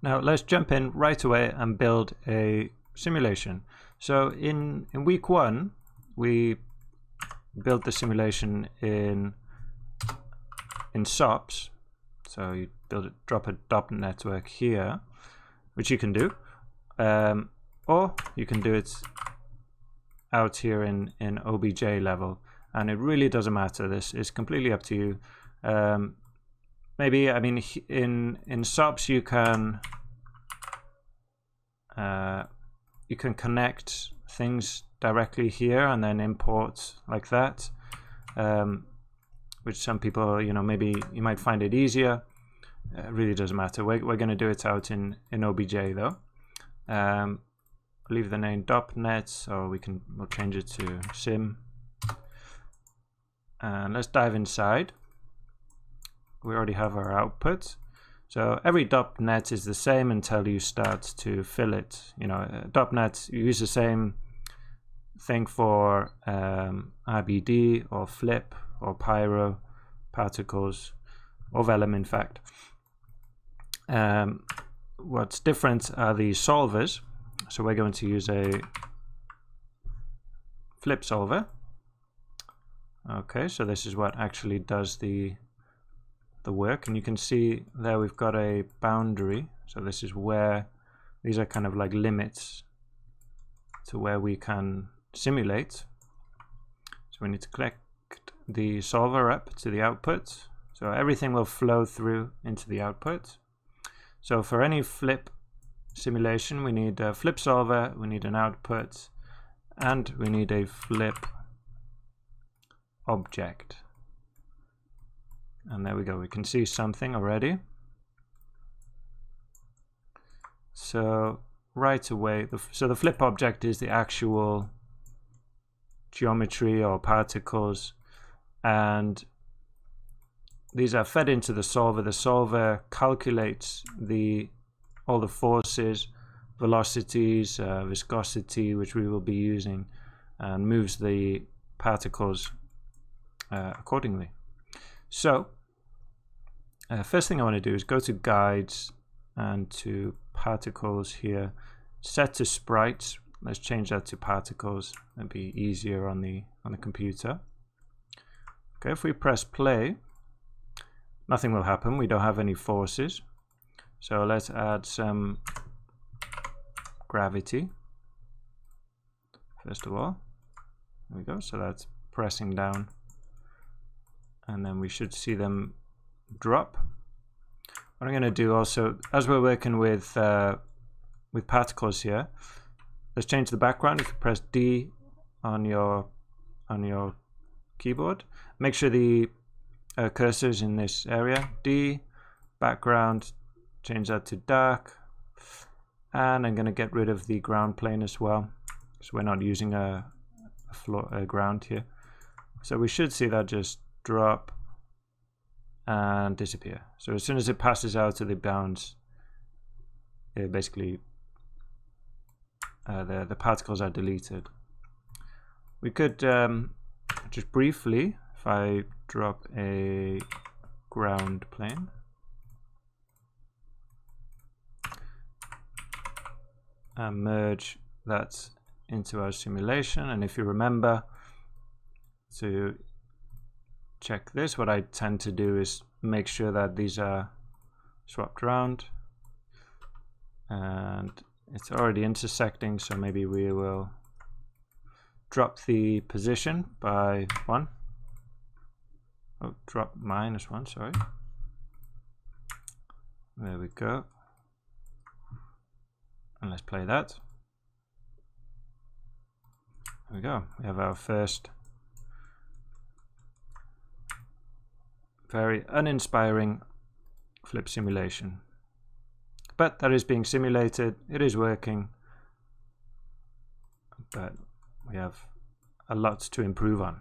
Now let's jump in right away and build a simulation. So in week 1, we built the simulation in SOPs. So you drop a dot network here, which you can do, or you can do it out here in OBJ level, and it really doesn't matter. This is completely up to you. Maybe, I mean, in SOPs you can connect things directly here and then import like that, which some people, maybe you might find it easier. It really doesn't matter. We're going to do it out in OBJ though. Leave the name .net, or we'll change it to sim. And let's dive inside. We already have our output. So every .net is the same until you start to fill it. .net, you use the same thing for RBD or flip or pyro, particles, or vellum in fact. What's different are the solvers. So we're going to use a flip solver. Okay, so this is what actually does the work, and you can see there we've got a boundary. So this is where these are kind of like limits to where we can simulate. So we need to connect the solver up to the output, so everything will flow through into the output. So for any flip simulation, we need a flip solver, we need an output, and we need a flip object. And there we go, we can see something already. So right away, so the flip object is the actual geometry or particles, and these are fed into the solver. The solver calculates all the forces, velocities, viscosity, which we will be using, and moves the particles accordingly. So first thing I want to do is go to guides and to particles here, set to sprites. Let's change that to particles. It'll be easier on the computer. Okay, if we press play, nothing will happen. We don't have any forces. So let's add some gravity first of all. There we go. So that's pressing down, and then we should see them drop. What I'm going to do also, as we're working with particles here, let's change the background. If you press D on your keyboard, make sure the cursor is in this area. D, background, change that to dark, and I'm going to get rid of the ground plane as well, so we're not using a ground here. So we should see that just drop and disappear. So as soon as it passes out of the bounds, it basically the particles are deleted. We could just briefly, if I drop a ground plane, and merge that into our simulation. And if you remember to check this, what I tend to do is make sure that these are swapped around, and it's already intersecting, so maybe we will drop the position by 1. Oh, drop -1, sorry. There we go. And let's play that. There we go. We have our first very uninspiring flip simulation. But that is being simulated. It is working. But we have a lot to improve on.